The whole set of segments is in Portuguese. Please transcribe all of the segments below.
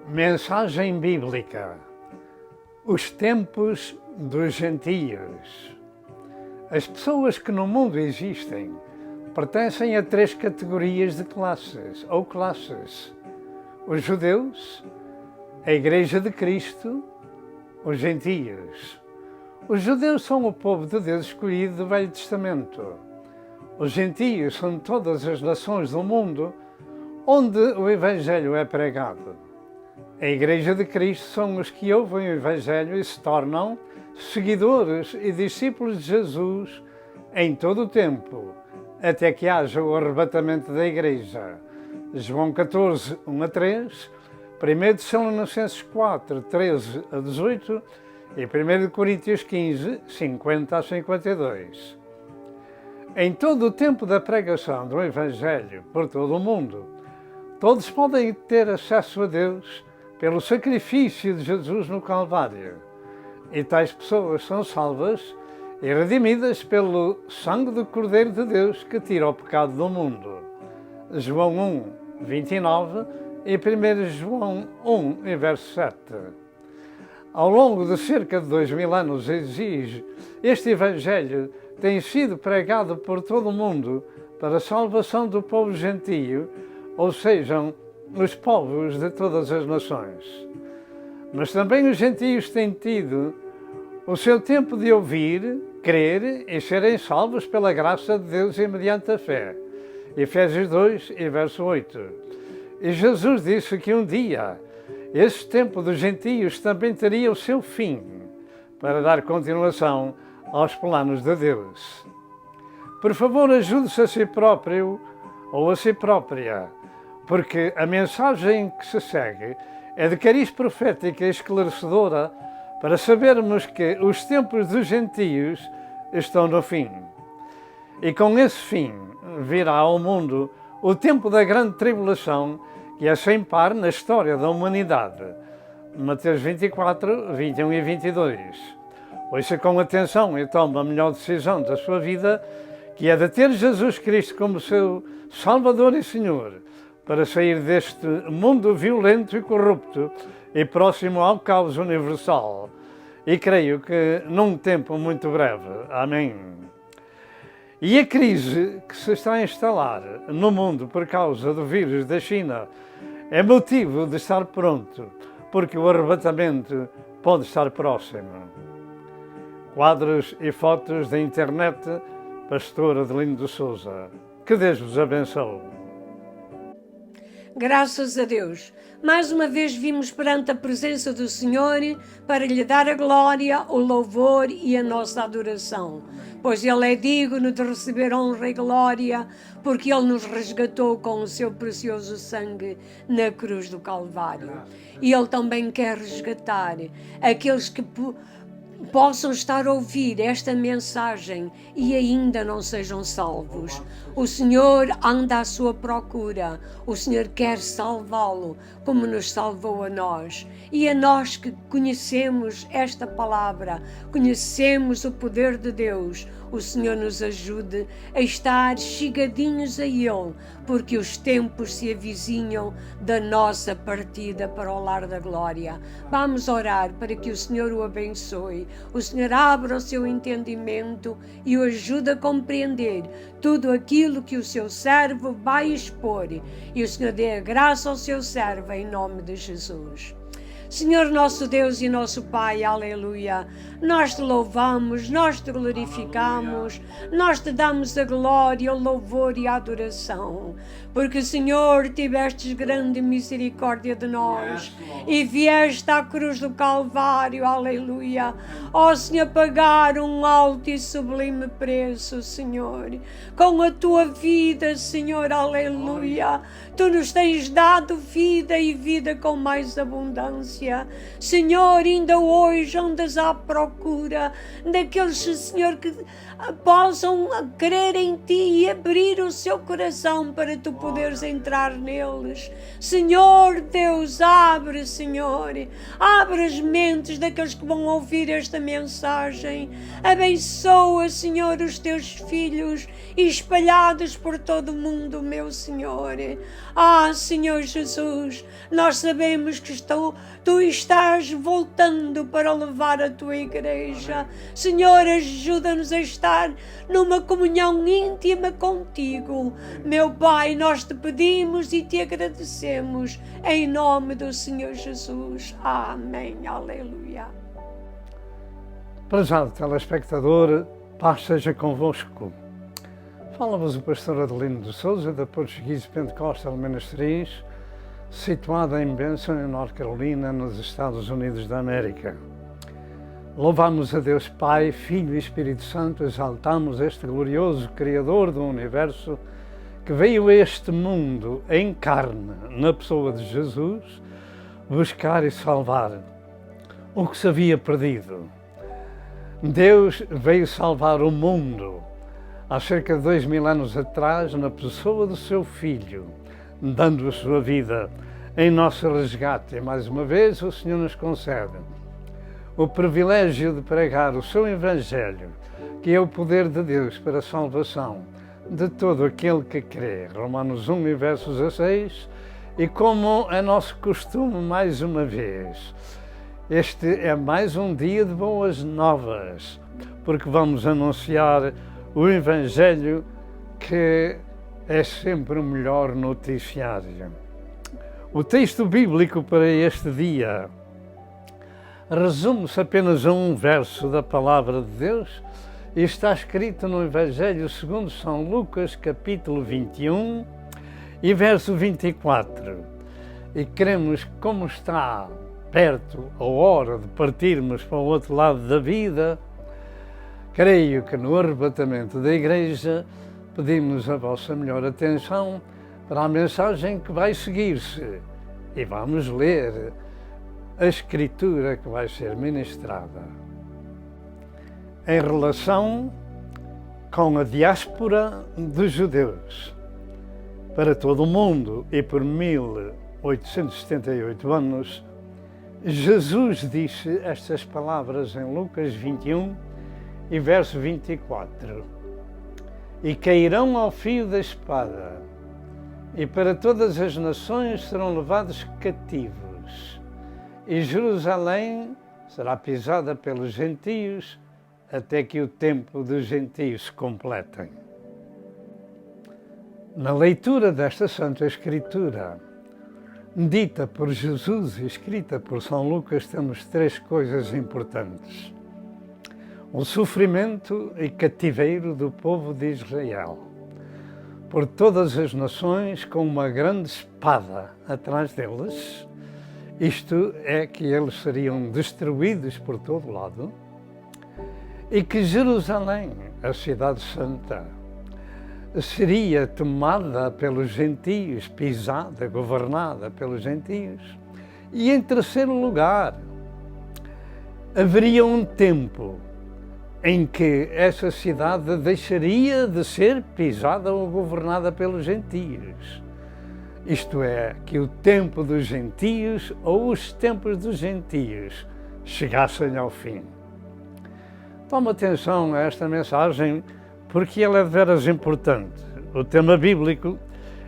Mensagem bíblica: os tempos dos gentios. As pessoas que no mundo existem pertencem a três categorias de classes ou classes: os judeus, a Igreja de Cristo, os gentios. Os judeus são o povo de Deus escolhido do Velho Testamento. Os gentios são todas as nações do mundo onde o Evangelho é pregado. A Igreja de Cristo são os que ouvem o Evangelho e se tornam seguidores e discípulos de Jesus em todo o tempo, até que haja o arrebatamento da Igreja. João 14, 1 a 3, 1 Tessalonicenses 4, 13 a 18 e 1 Coríntios 15, 50 a 52. Em todo o tempo da pregação do Evangelho por todo o mundo, todos podem ter acesso a Deus pelo sacrifício de Jesus no Calvário. E tais pessoas são salvas e redimidas pelo sangue do Cordeiro de Deus que tira o pecado do mundo. João 1, 29 e 1 João 1, e verso 7. Ao longo de cerca de 2000 anos este Evangelho tem sido pregado por todo o mundo para a salvação do povo gentio, ou sejam, os povos de todas as nações. Mas também os gentios têm tido o seu tempo de ouvir, crer e serem salvos pela graça de Deus e mediante a fé. Efésios 2, e verso 8. E Jesus disse que um dia esse tempo dos gentios também teria o seu fim, para dar continuação aos planos de Deus. Por favor, ajude-se a si próprio ou a si própria, porque a mensagem que se segue é de cariz profética e esclarecedora para sabermos que os tempos dos gentios estão no fim. E com esse fim virá ao mundo o tempo da grande tribulação, que é sem par na história da humanidade. Mateus 24, 21 e 22. Ouça com atenção e tome a melhor decisão da sua vida, que é de ter Jesus Cristo como seu Salvador e Senhor, para sair deste mundo violento e corrupto e próximo ao caos universal. E creio que num tempo muito breve. Amém. E a crise que se está a instalar no mundo por causa do vírus da China é motivo de estar pronto, porque o arrebatamento pode estar próximo. Quadros e fotos da internet, Pastor Adelino de Souza. Que Deus vos abençoe. Graças a Deus, mais uma vez vimos perante a presença do Senhor para lhe dar a glória, o louvor e a nossa adoração, pois Ele é digno de receber honra e glória, porque Ele nos resgatou com o seu precioso sangue na cruz do Calvário. E Ele também quer resgatar aqueles que possam estar a ouvir esta mensagem e ainda não sejam salvos. O Senhor anda à sua procura, o Senhor quer salvá-lo, como nos salvou a nós. E a nós que conhecemos esta palavra, conhecemos o poder de Deus, o Senhor nos ajude a estar chegadinhos a Ele, porque os tempos se avizinham da nossa partida para o lar da glória. Vamos orar para que o Senhor o abençoe, o Senhor abra o seu entendimento e o ajude a compreender tudo aquilo que o seu servo vai expor, e o Senhor dê a graça ao seu servo em nome de Jesus. Senhor nosso Deus e nosso Pai, aleluia, nós te louvamos, nós te glorificamos, nós te damos a glória, o louvor e a adoração, porque, Senhor, tivestes grande misericórdia de nós e vieste à cruz do Calvário, aleluia, ó Senhor, pagar um alto e sublime preço, Senhor, com a tua vida, Senhor, aleluia, tu nos tens dado vida e vida com mais abundância. misericórdia. Senhor, ainda hoje andas à procura daqueles, Senhor, que possam crer em Ti e abrir o seu coração para Tu poderes entrar neles. Senhor Deus, abre, Senhor, abre as mentes daqueles que vão ouvir esta mensagem. Abençoa, Senhor, os Teus filhos espalhados por todo o mundo, meu Senhor. Senhor Jesus, nós sabemos que Tu estás voltando para levar a Tua igreja. Senhor, ajuda-nos a estar numa comunhão íntima contigo. Meu Pai, nós Te pedimos e Te agradecemos em nome do Senhor Jesus. Amém. Aleluia. Prezado telespectador, paz seja convosco. Fala-vos o pastor Adelino de Souza, da Portuguese Pentecostal Ministries, situada em Benson, em North Carolina, nos Estados Unidos da América. Louvamos a Deus Pai, Filho e Espírito Santo, exaltamos este glorioso Criador do Universo, que veio a este mundo em carne, na pessoa de Jesus, buscar e salvar o que se havia perdido. Deus veio salvar o mundo há cerca de 2000 anos atrás, na pessoa do seu Filho, dando a sua vida em nosso resgate. E mais uma vez o Senhor nos concede o privilégio de pregar o seu Evangelho, que é o poder de Deus para a salvação de todo aquele que crê. Romanos 1, verso 16. E como é nosso costume, mais uma vez, este é mais um dia de boas novas, porque vamos anunciar o Evangelho, que é sempre o melhor noticiário. O texto bíblico para este dia resume-se apenas a um verso da Palavra de Deus e está escrito no Evangelho segundo São Lucas, capítulo 21 e verso 24. E queremos, como está perto a hora de partirmos para o outro lado da vida, creio que no arrebatamento da Igreja pedimos a vossa melhor atenção para a mensagem que vai seguir-se e vamos ler a Escritura que vai ser ministrada. Em relação com a diáspora dos judeus para todo o mundo e por 1878 anos, Jesus disse estas palavras em Lucas 21 e verso 24. E cairão ao fio da espada, e para todas as nações serão levados cativos, e Jerusalém será pisada pelos gentios, até que o tempo dos gentios se completem. Na leitura desta Santa Escritura, dita por Jesus e escrita por São Lucas, temos três coisas importantes: o sofrimento e cativeiro do povo de Israel, por todas as nações com uma grande espada atrás deles, isto é, que eles seriam destruídos por todo lado, e que Jerusalém, a cidade santa, seria tomada pelos gentios, pisada, governada pelos gentios. E em terceiro lugar, haveria um tempo em que essa cidade deixaria de ser pisada ou governada pelos gentios. Isto é, que o tempo dos gentios ou os tempos dos gentios chegassem ao fim. Toma atenção a esta mensagem, porque ela é de veras importante. O tema bíblico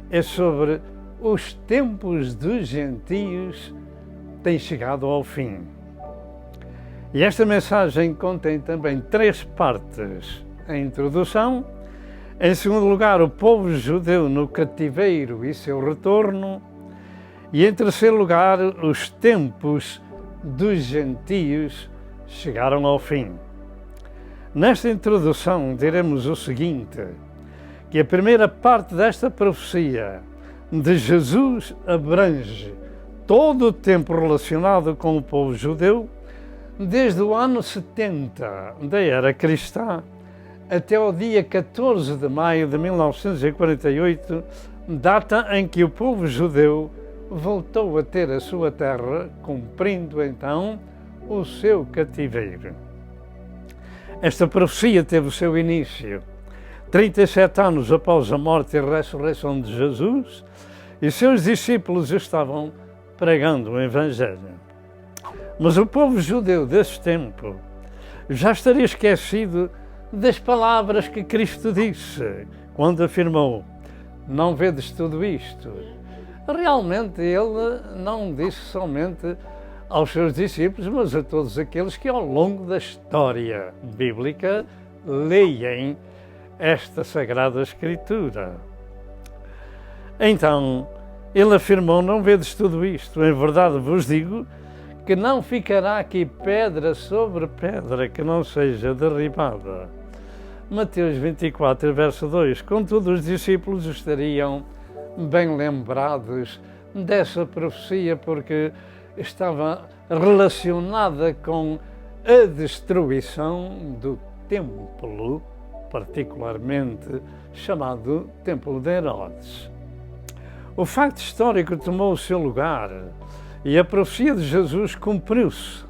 é sobre os tempos dos gentios têm chegado ao fim. E esta mensagem contém também três partes: a introdução, em segundo lugar, o povo judeu no cativeiro e seu retorno, e em terceiro lugar, os tempos dos gentios chegaram ao fim. Nesta introdução diremos o seguinte, que a primeira parte desta profecia de Jesus abrange todo o tempo relacionado com o povo judeu, desde o ano 70 da era cristã até o dia 14 de maio de 1948, data em que o povo judeu voltou a ter a sua terra, cumprindo então o seu cativeiro. Esta profecia teve o seu início 37 anos após a morte e ressurreição de Jesus, e seus discípulos estavam pregando o Evangelho. Mas o povo judeu desse tempo já estaria esquecido das palavras que Cristo disse, quando afirmou: não vedes tudo isto? Realmente ele não disse somente aos seus discípulos, mas a todos aqueles que ao longo da história bíblica leem esta Sagrada Escritura. Então, ele afirmou: não vedes tudo isto? Em verdade vos digo que não ficará aqui pedra sobre pedra que não seja derribada. Mateus 24, verso 2. Contudo, os discípulos estariam bem lembrados dessa profecia, porque estava relacionada com a destruição do templo, particularmente chamado Templo de Herodes. O facto histórico tomou o seu lugar e a profecia de Jesus cumpriu-se.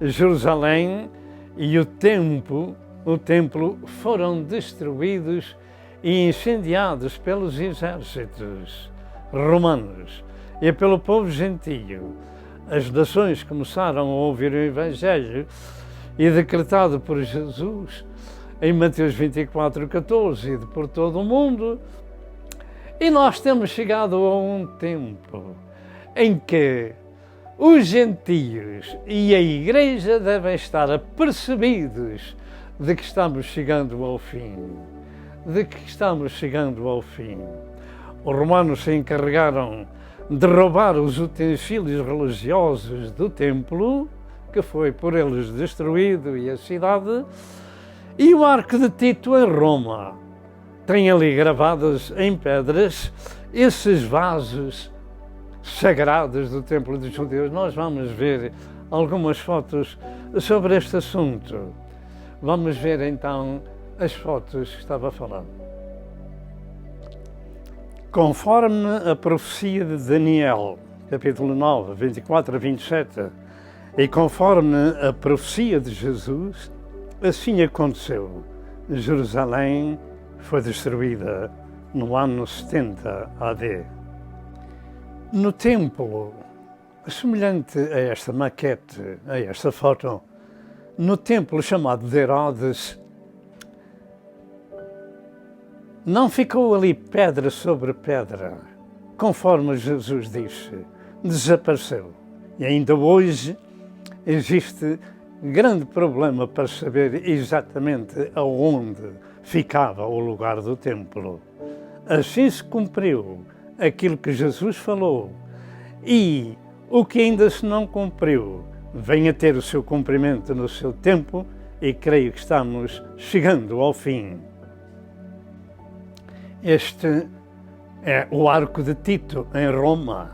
Jerusalém e o templo foram destruídos e incendiados pelos exércitos romanos e pelo povo gentio. As nações começaram a ouvir o Evangelho e decretado por Jesus em Mateus 24, 14, e por todo o mundo. E nós temos chegado a um tempo em que os gentios e a Igreja devem estar apercebidos de que estamos chegando ao fim. Os romanos se encarregaram de roubar os utensílios religiosos do templo, que foi por eles destruído, e a cidade, e o Arco de Tito em Roma. Tem ali gravados em pedras esses vasos sagrados do templo dos judeus. Nós vamos ver algumas fotos sobre este assunto. Vamos ver então as fotos que estava a falar. Conforme a profecia de Daniel, capítulo 9, 24 a 27, e conforme a profecia de Jesus, assim aconteceu. Jerusalém foi destruída no ano 70 AD. No templo, semelhante a esta maquete, a esta foto, no templo chamado de Herodes, não ficou ali pedra sobre pedra, conforme Jesus disse, desapareceu. E ainda hoje existe grande problema para saber exatamente aonde ficava o lugar do templo. Assim se cumpriu aquilo que Jesus falou, e o que ainda se não cumpriu vem a ter o seu cumprimento no seu tempo, e creio que estamos chegando ao fim. Este é o Arco de Tito, em Roma.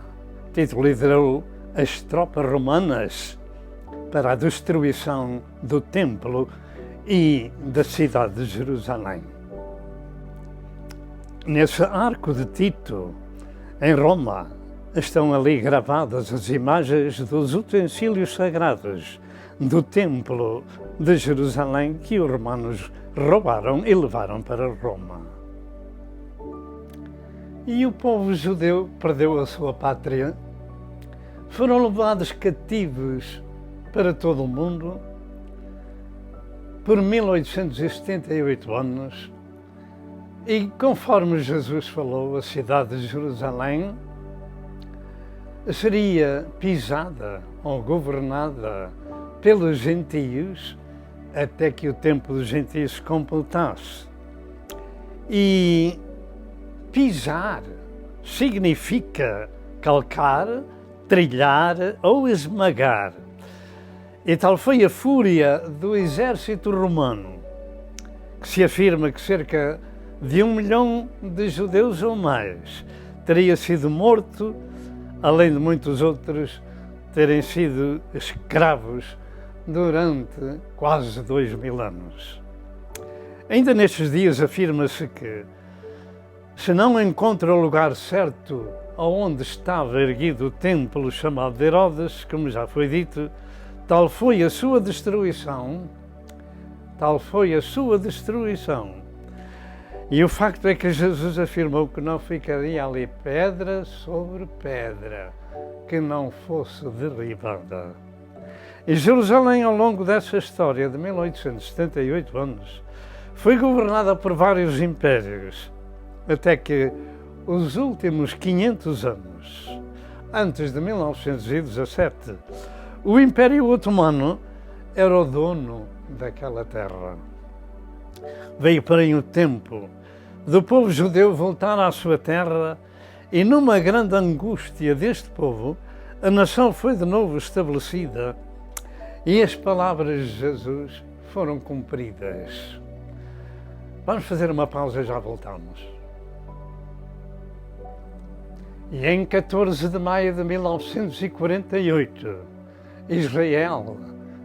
Tito liderou as tropas romanas para a destruição do templo e da cidade de Jerusalém. Nesse Arco de Tito, em Roma, estão ali gravadas as imagens dos utensílios sagrados do templo de Jerusalém que os romanos roubaram e levaram para Roma. E o povo judeu perdeu a sua pátria, foram levados cativos para todo o mundo por 1878 anos, e conforme Jesus falou, a cidade de Jerusalém seria pisada ou governada pelos gentios até que o tempo dos gentios se completasse. E pisar significa calcar, trilhar ou esmagar. E tal foi a fúria do exército romano, que se afirma que cerca de 1 milhão de judeus ou mais teria sido morto, além de muitos outros terem sido escravos durante quase 2000 anos. Ainda nestes dias afirma-se que, se não encontra o lugar certo aonde estava erguido o templo chamado de Herodes, como já foi dito, tal foi a sua destruição, E o facto é que Jesus afirmou que não ficaria ali pedra sobre pedra que não fosse derribada. E Jerusalém, ao longo dessa história de 1878 anos, foi governada por vários impérios, até que os últimos 500 anos, antes de 1917, o Império Otomano era o dono daquela terra. Veio, porém, o tempo do povo judeu voltar à sua terra e, numa grande angústia deste povo, a nação foi de novo estabelecida e as palavras de Jesus foram cumpridas. Vamos fazer uma pausa e já voltamos. E em 14 de maio de 1948, Israel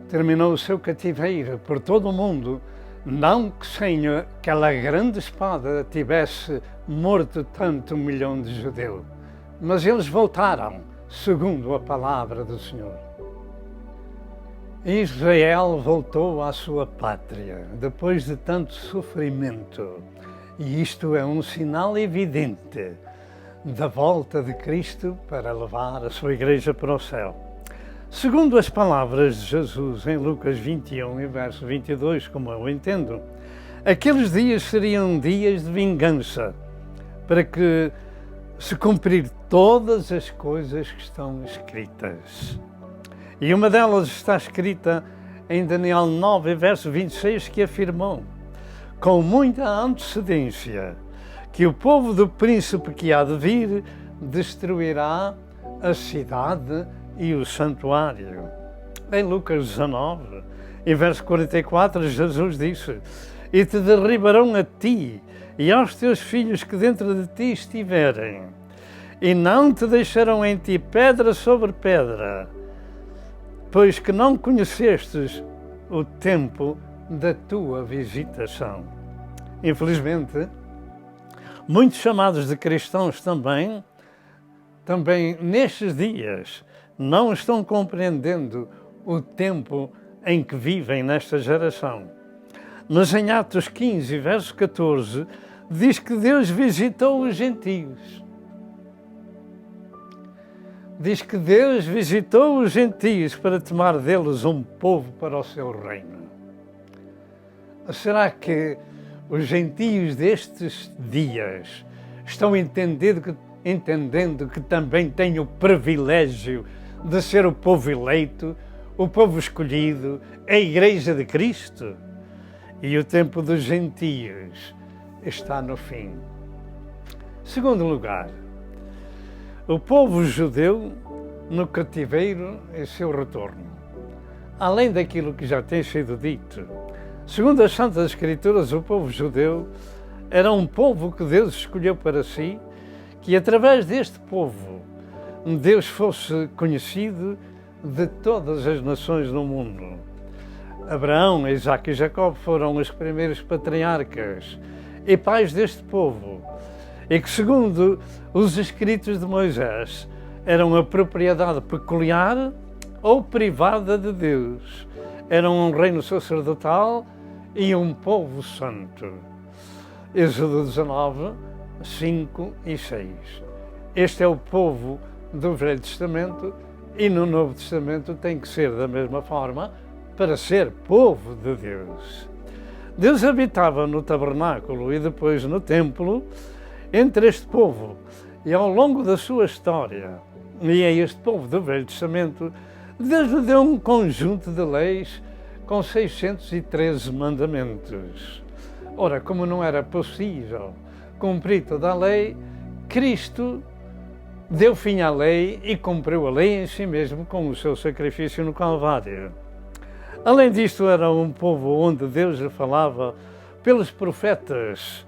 terminou o seu cativeiro por todo o mundo, não que sem aquela grande espada tivesse morto tanto 1 milhão de judeus, mas eles voltaram, segundo a palavra do Senhor. Israel voltou à sua pátria, depois de tanto sofrimento, e isto é um sinal evidente da volta de Cristo para levar a sua igreja para o céu. Segundo as palavras de Jesus em Lucas 21 e verso 22, como eu entendo, aqueles dias seriam dias de vingança, para que se cumprir todas as coisas que estão escritas. E uma delas está escrita em Daniel 9, verso 26, que afirmou, com muita antecedência, que o povo do príncipe que há de vir destruirá a cidade e o santuário. Em Lucas 19, em verso 44, Jesus disse, e te derribarão a ti e aos teus filhos que dentro de ti estiverem, e não te deixarão em ti pedra sobre pedra, pois que não conhecestes o tempo da tua visitação. Infelizmente, muitos chamados de cristãos também nestes dias, não estão compreendendo o tempo em que vivem nesta geração. Mas em Atos 15, verso 14, diz que Deus visitou os gentios. Diz que Deus visitou os gentios para tomar deles um povo para o seu reino. Será que os gentios destes dias estão entendendo que também têm o privilégio de ser o povo eleito, o povo escolhido, a Igreja de Cristo? E o tempo dos gentios está no fim. Segundo lugar, o povo judeu no cativeiro e seu retorno. Além daquilo que já tem sido dito, segundo as Santas Escrituras, o povo judeu era um povo que Deus escolheu para si, que através deste povo Deus fosse conhecido de todas as nações do mundo. Abraão, Isaque e Jacó foram os primeiros patriarcas e pais deste povo, e que, segundo os escritos de Moisés, eram a propriedade peculiar ou privada de Deus. Eram um reino sacerdotal e um povo santo. Êxodo 19, 5 e 6. Este é o povo do Velho Testamento e no Novo Testamento tem que ser da mesma forma para ser povo de Deus. Deus habitava no tabernáculo e depois no templo entre este povo e ao longo da sua história, e a este povo do Velho Testamento, Deus lhe deu um conjunto de leis com 613 mandamentos. Ora, como não era possível cumprir toda a lei, Cristo deu fim à lei e cumpriu a lei em si mesmo com o seu sacrifício no Calvário. Além disto, era um povo onde Deus lhe falava pelos profetas,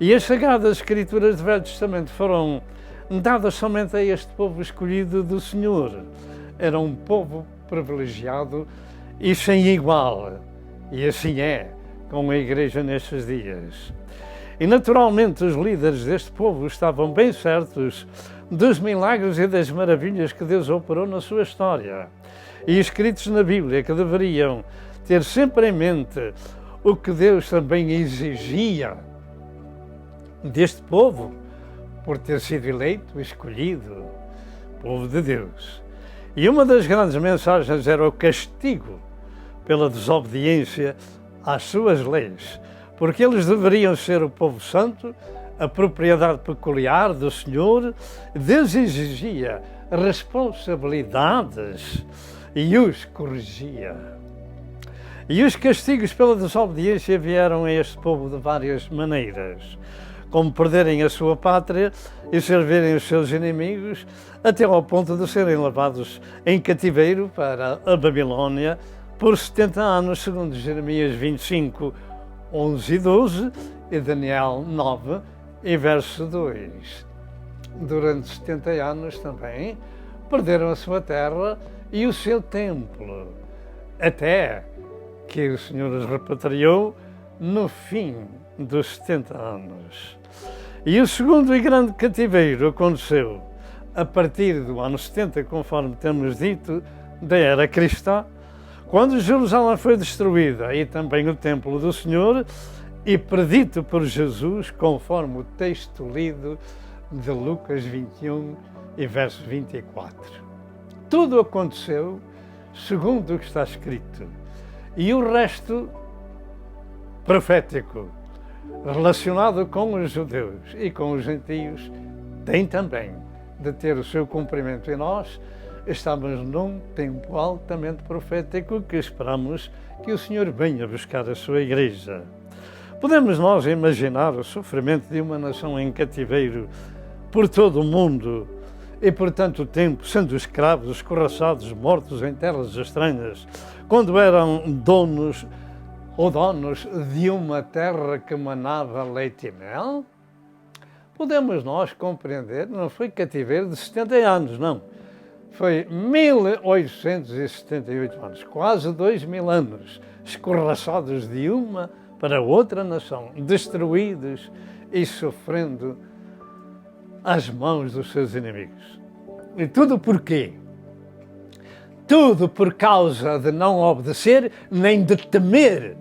e as Sagradas Escrituras do Velho Testamento foram dadas somente a este povo escolhido do Senhor. Era um povo privilegiado e sem igual, e assim é com a Igreja nestes dias. E naturalmente os líderes deste povo estavam bem certos, dos milagres e das maravilhas que Deus operou na sua história e escritos na Bíblia, que deveriam ter sempre em mente o que Deus também exigia deste povo, por ter sido eleito, escolhido, povo de Deus. E uma das grandes mensagens era o castigo pela desobediência às suas leis, porque eles deveriam ser o povo santo, a propriedade peculiar do Senhor. Deus exigia responsabilidades e os corrigia. E os castigos pela desobediência vieram a este povo de várias maneiras, como perderem a sua pátria e servirem os seus inimigos, até ao ponto de serem levados em cativeiro para a Babilónia por 70 anos, segundo Jeremias 25, 11 e 12 e Daniel 9, e verso 2. Durante 70 anos também perderam a sua terra e o seu templo, até que o Senhor os repatriou no fim dos 70 anos. E o segundo e grande cativeiro aconteceu a partir do ano 70, conforme temos dito, da era cristã, quando Jerusalém foi destruída e também o templo do Senhor, e predito por Jesus, conforme o texto lido de Lucas 21 e verso 24. Tudo aconteceu segundo o que está escrito. E o resto profético, relacionado com os judeus e com os gentios, tem também de ter o seu cumprimento. E nós estamos num tempo altamente profético que esperamos que o Senhor venha buscar a sua igreja. Podemos nós imaginar o sofrimento de uma nação em cativeiro por todo o mundo e por tanto tempo, sendo escravos, escorraçados, mortos em terras estranhas, quando eram donos de uma terra que manava leite e mel? Podemos nós compreender, não foi cativeiro de 70 anos, não. Foi 1878 anos, quase 2000 anos, escorraçados de uma para outra nação, destruídos e sofrendo às mãos dos seus inimigos. E tudo por quê? Tudo por causa de não obedecer nem de temer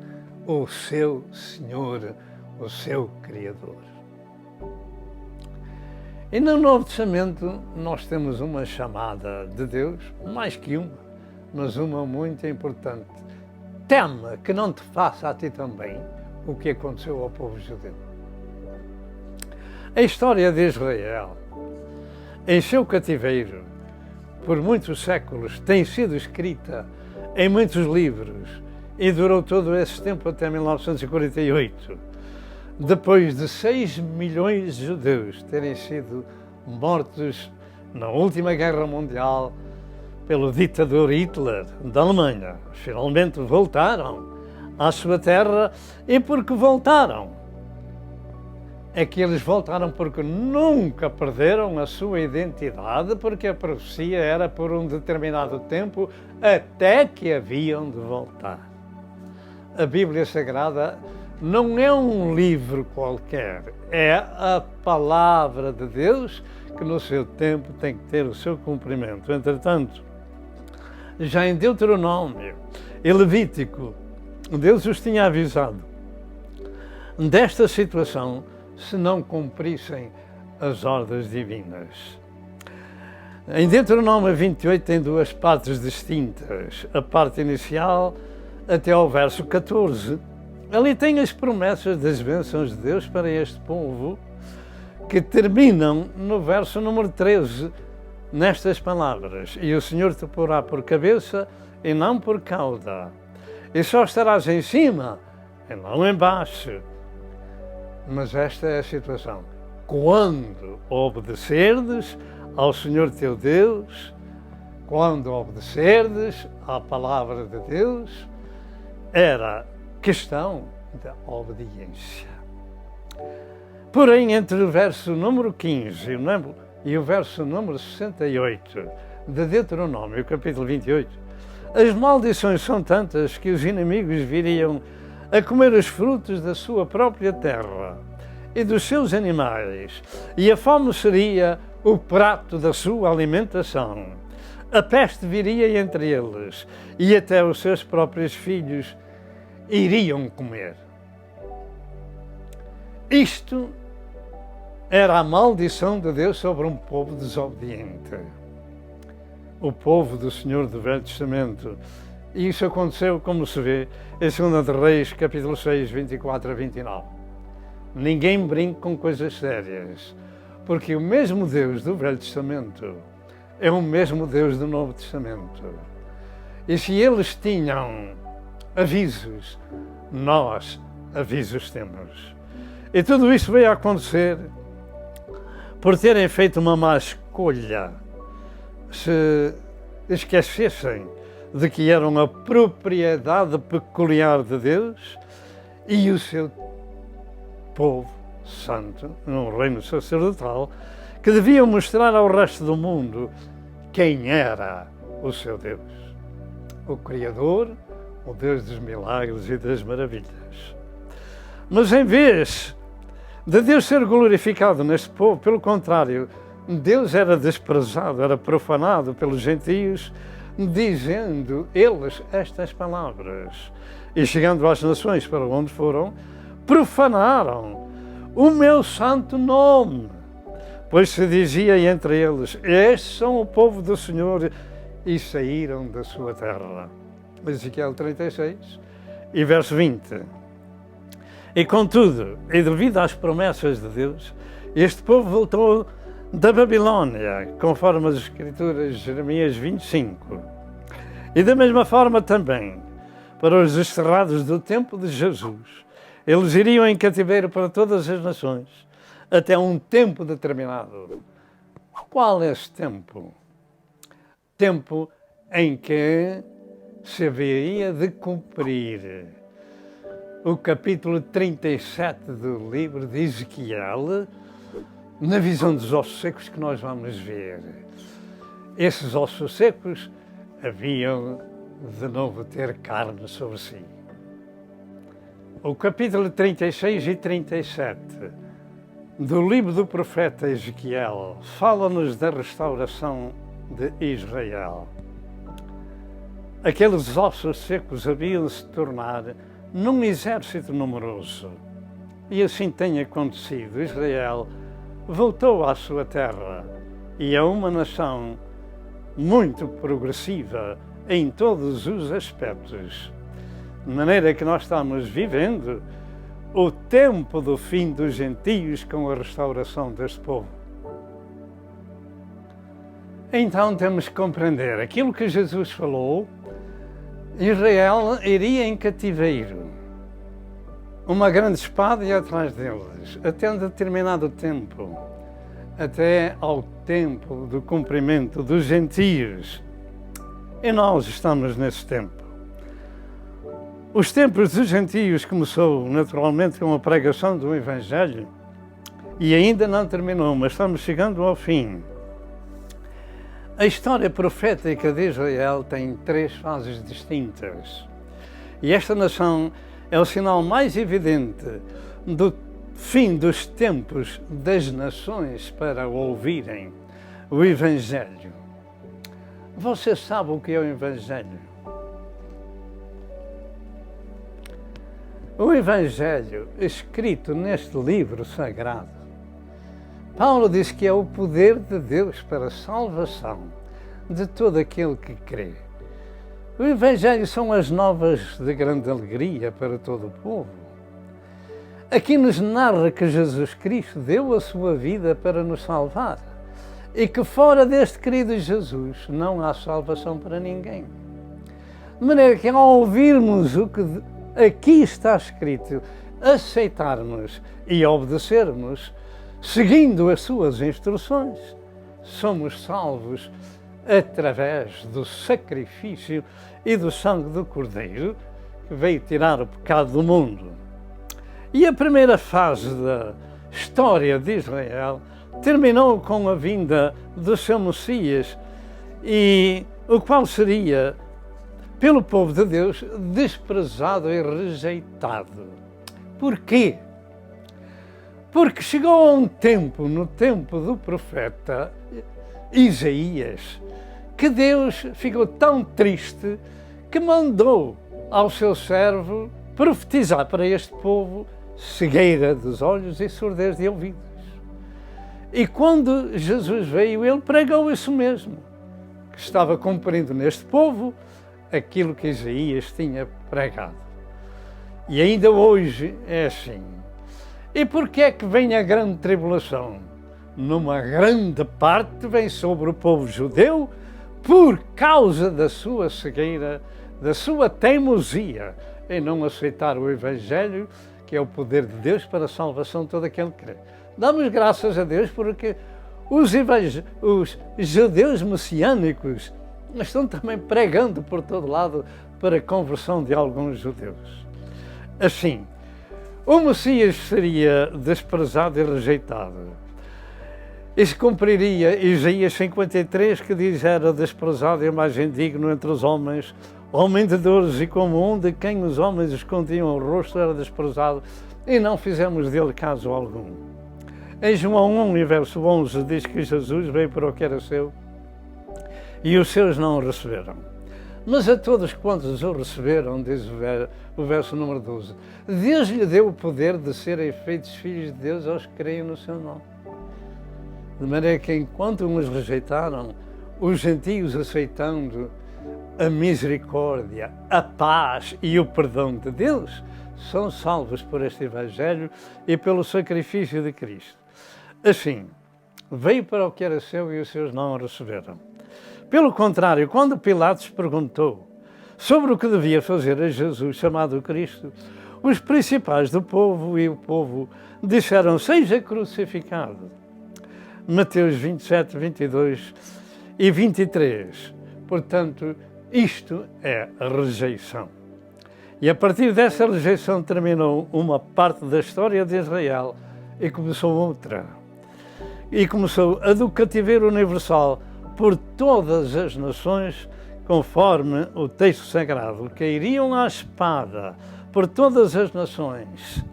o seu Senhor, o seu Criador. E no Novo Testamento nós temos uma chamada de Deus, mais que uma, mas uma muito importante. Teme que não te faça a ti também o que aconteceu ao povo judeu. A história de Israel, em seu cativeiro, por muitos séculos, tem sido escrita em muitos livros e durou todo esse tempo até 1948. Depois de 6 milhões de judeus terem sido mortos na última guerra mundial pelo ditador Hitler da Alemanha, finalmente voltaram à sua terra. E porque voltaram, é que eles voltaram porque nunca perderam a sua identidade, porque a profecia era por um determinado tempo até que haviam de voltar. A Bíblia Sagrada não é um livro qualquer, é a palavra de Deus que no seu tempo tem que ter o seu cumprimento. Entretanto, já em Deuteronômio e Levítico, Deus os tinha avisado desta situação se não cumprissem as ordens divinas. Em Deuteronômio 28 tem duas partes distintas, a parte inicial até ao verso 14. Ali tem as promessas das bênçãos de Deus para este povo, que terminam no verso número 13, nestas palavras: e o Senhor te porá por cabeça e não por cauda, e só estarás em cima e não embaixo. Mas esta é a situação: quando obedecerdes ao Senhor teu Deus, quando obedecerdes à palavra de Deus, era questão da obediência. Porém, entre o verso número 15 e o verso número 68 de Deuteronômio, capítulo 28, as maldições são tantas que os inimigos viriam a comer os frutos da sua própria terra e dos seus animais, e a fome seria o prato da sua alimentação. A peste viria entre eles, e até os seus próprios filhos iriam comer. Isto era a maldição de Deus sobre um povo desobediente. O povo do Senhor do Velho Testamento. E isso aconteceu, como se vê, em 2 de Reis, capítulo 6, 24 a 29. Ninguém brinca com coisas sérias, porque o mesmo Deus do Velho Testamento é o mesmo Deus do Novo Testamento. E se eles tinham avisos, nós avisos temos. E tudo isso veio a acontecer por terem feito uma má escolha, se esquecessem de que eram a propriedade peculiar de Deus e o seu povo santo, num reino sacerdotal, que deviam mostrar ao resto do mundo quem era o seu Deus, o Criador, o Deus dos milagres e das maravilhas. Mas em vez de Deus ser glorificado neste povo, pelo contrário, Deus era desprezado, era profanado pelos gentios, dizendo eles estas palavras. E chegando às nações para onde foram, profanaram o meu santo nome. Pois se dizia entre eles, estes são o povo do Senhor, e saíram da sua terra. Ezequiel 36 e verso 20. E contudo, e devido às promessas de Deus, este povo voltou da Babilônia, conforme as Escrituras de Jeremias 25. E da mesma forma também, para os desterrados do tempo de Jesus, eles iriam em cativeiro para todas as nações, até um tempo determinado. Qual é esse tempo? Tempo em que se haveria de cumprir o capítulo 37 do livro de Ezequiel, na visão dos ossos secos que nós vamos ver. Esses ossos secos haviam de novo ter carne sobre si. O capítulo 36 e 37 do livro do profeta Ezequiel fala-nos da restauração de Israel. Aqueles ossos secos haviam de se tornar num exército numeroso. E assim tem acontecido. Israel voltou à sua terra e é uma nação muito progressiva em todos os aspectos. De maneira que nós estamos vivendo o tempo do fim dos gentios com a restauração deste povo. Então temos que compreender aquilo que Jesus falou. Israel iria em cativeiro. Uma grande espada ia atrás deles, até um determinado tempo, até ao tempo do cumprimento dos gentios. E nós estamos nesse tempo. Os tempos dos gentios começou naturalmente com a pregação do Evangelho e ainda não terminou, mas estamos chegando ao fim. A história profética de Israel tem 3 fases distintas. E esta nação é o sinal mais evidente do fim dos tempos das nações para ouvirem o Evangelho. Você sabe o que é o Evangelho? O Evangelho, escrito neste livro sagrado, Paulo diz que é o poder de Deus para a salvação de todo aquele que crê. O Evangelho são as novas de grande alegria para todo o povo. Aqui nos narra que Jesus Cristo deu a sua vida para nos salvar e que fora deste querido Jesus não há salvação para ninguém. De maneira que ao ouvirmos o que aqui está escrito, aceitarmos e obedecermos, seguindo as suas instruções, somos salvos através do sacrifício e do sangue do Cordeiro, que veio tirar o pecado do mundo. E a primeira fase da história de Israel terminou com a vinda do seu Messias, e o qual seria, pelo povo de Deus, desprezado e rejeitado. Porquê? Porque chegou a um tempo, no tempo do profeta Isaías, que Deus ficou tão triste que mandou ao seu servo profetizar para este povo cegueira dos olhos e surdez de ouvidos. E quando Jesus veio, ele pregou isso mesmo, que estava cumprindo neste povo aquilo que Isaías tinha pregado. E ainda hoje é assim. E porquê é que vem a grande tribulação? Numa grande parte vem sobre o povo judeu por causa da sua cegueira, da sua teimosia em não aceitar o Evangelho, que é o poder de Deus para a salvação de todo aquele que crê. Damos graças a Deus porque os judeus messiânicos estão também pregando por todo lado para a conversão de alguns judeus. Assim, o Messias seria desprezado e rejeitado. E se cumpriria Isaías 53, que diz: era desprezado e mais indigno entre os homens, homem de dores e comum, de quem os homens escondiam o rosto, era desprezado, e não fizemos dele caso algum. Em João 1, verso 11, diz que Jesus veio para o que era seu, e os seus não o receberam. Mas a todos quantos o receberam, diz o verso número 12, Deus lhe deu o poder de serem feitos filhos de Deus aos que creem no seu nome. De maneira que, enquanto uns rejeitaram, os gentios, aceitando a misericórdia, a paz e o perdão de Deus, são salvos por este Evangelho e pelo sacrifício de Cristo. Assim, veio para o que era seu e os seus não o receberam. Pelo contrário, quando Pilatos perguntou sobre o que devia fazer a Jesus, chamado Cristo, os principais do povo e o povo disseram: seja crucificado. Mateus 27, 22 e 23. Portanto, isto é a rejeição. E a partir dessa rejeição terminou uma parte da história de Israel e começou outra. E começou a do cativeiro universal por todas as nações, conforme o texto sagrado, que iriam à espada por todas as nações.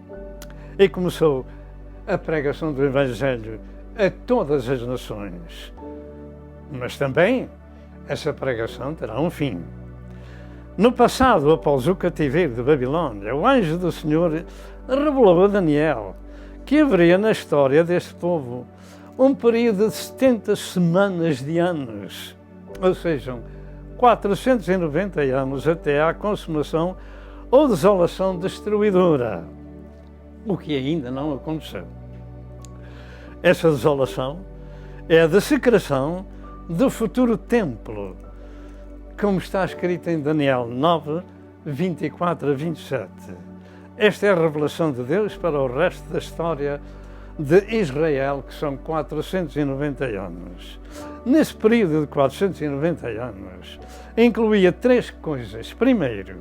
E começou a pregação do Evangelho a todas as nações. Mas também essa pregação terá um fim. No passado, após o cativeiro de Babilônia, o anjo do Senhor revelou a Daniel que haveria na história deste povo um período de 70 semanas de anos, ou seja, 490 anos até à consumação ou desolação destruidora, o que ainda não aconteceu. Essa desolação é a desecração do futuro templo, como está escrito em Daniel 9, 24 a 27. Esta é a revelação de Deus para o resto da história de Israel, que são 490 anos. Nesse período de 490 anos, incluía 3 coisas. Primeiro,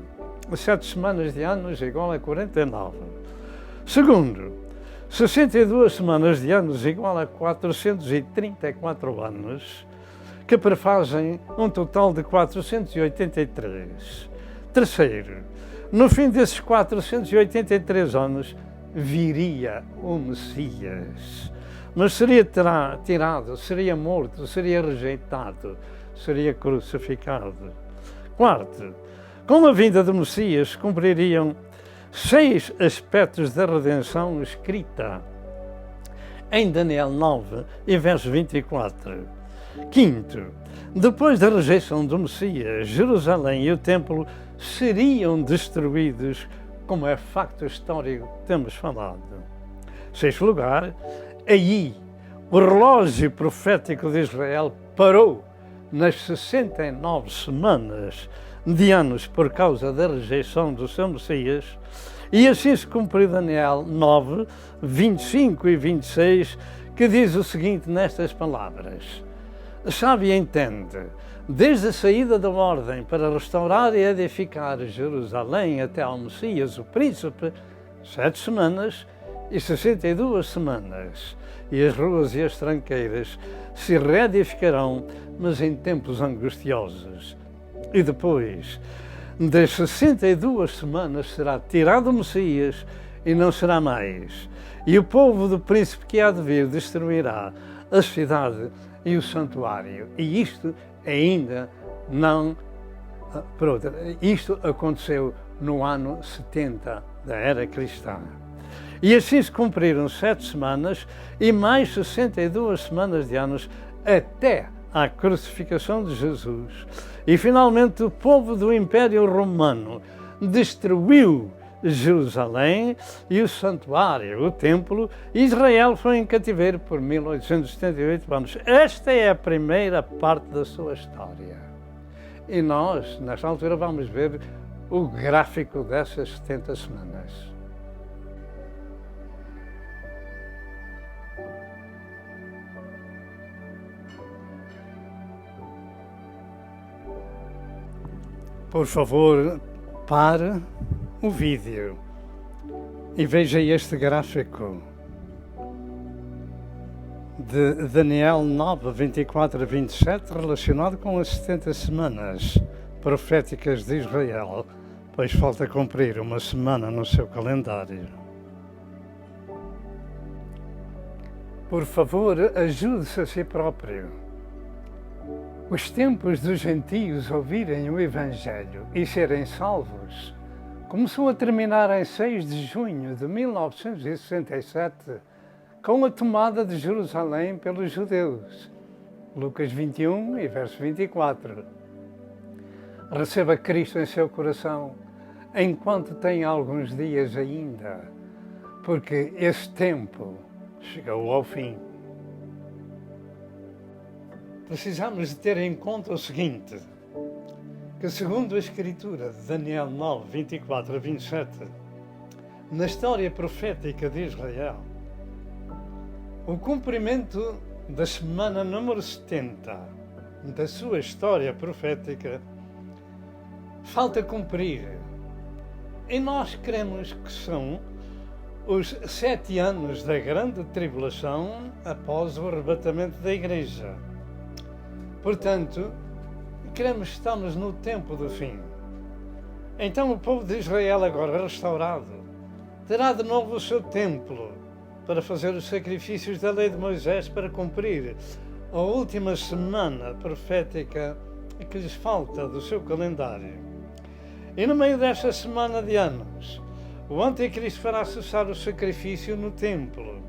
7 semanas de anos igual a 49. Segundo, 62 semanas de anos igual a 434 anos, que prefazem um total de 483. Terceiro, no fim desses 483 anos, viria o Messias. Mas seria tirado, seria morto, seria rejeitado, seria crucificado. Quarto, com a vinda do Messias, cumpririam 6 aspectos da redenção escrita em Daniel 9 e verso 24. Quinto, depois da rejeição do Messias, Jerusalém e o templo seriam destruídos, como é facto histórico que temos falado. Sexto lugar, aí o relógio profético de Israel parou nas 69 semanas de anos por causa da rejeição do seu Messias, e assim se cumpriu Daniel 9, 25 e 26, que diz o seguinte nestas palavras: sabe e entende, desde a saída da ordem para restaurar e edificar Jerusalém até ao Messias, o príncipe, 7 semanas e 62 semanas, e as ruas e as tranqueiras se reedificarão, mas em tempos angustiosos. E depois das 62 semanas será tirado o Messias e não será mais. E o povo do príncipe que há de vir destruirá a cidade e o santuário. E isto ainda não... Isto aconteceu no ano 70 da era cristã. E assim se cumpriram 7 semanas e mais 62 semanas de anos até à crucificação de Jesus. E finalmente o povo do Império Romano destruiu Jerusalém e o santuário, o templo. Israel foi em cativeiro por 1878 anos. Esta é a primeira parte da sua história. E nós, nesta altura, vamos ver o gráfico dessas 70 semanas. Por favor, pare o vídeo e veja este gráfico de Daniel 9, 24 a 27, relacionado com as 70 semanas proféticas de Israel, pois falta cumprir uma semana no seu calendário. Por favor, ajude-se a si próprio. Os tempos dos gentios ouvirem o Evangelho e serem salvos começou a terminar em 6 de junho de 1967, com a tomada de Jerusalém pelos judeus. Lucas 21 e verso 24. Receba Cristo em seu coração enquanto tem alguns dias ainda, porque esse tempo chegou ao fim. Precisamos de ter em conta o seguinte, que segundo a Escritura de Daniel 9, 24 a 27, na história profética de Israel, o cumprimento da semana número 70 da sua história profética falta cumprir. E nós cremos que são os 7 anos da grande tribulação após o arrebatamento da Igreja. Portanto, cremos que estamos no tempo do fim. Então o povo de Israel, agora restaurado, terá de novo o seu templo para fazer os sacrifícios da lei de Moisés, para cumprir a última semana profética que lhes falta do seu calendário. E no meio desta semana de anos, o Anticristo fará cessar o sacrifício no templo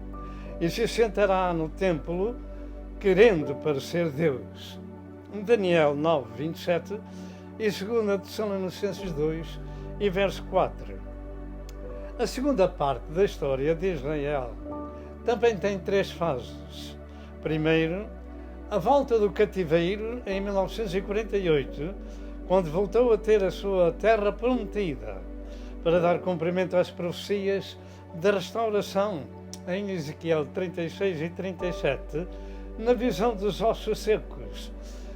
e se sentará no templo querendo parecer Deus. Daniel 9, 27 e 2 Tessalonicenses 2 e verso 4. A segunda parte da história de Israel também tem 3 fases. Primeiro, a volta do cativeiro em 1948, quando voltou a ter a sua terra prometida, para dar cumprimento às profecias da restauração em Ezequiel 36 e 37, na visão dos ossos secos,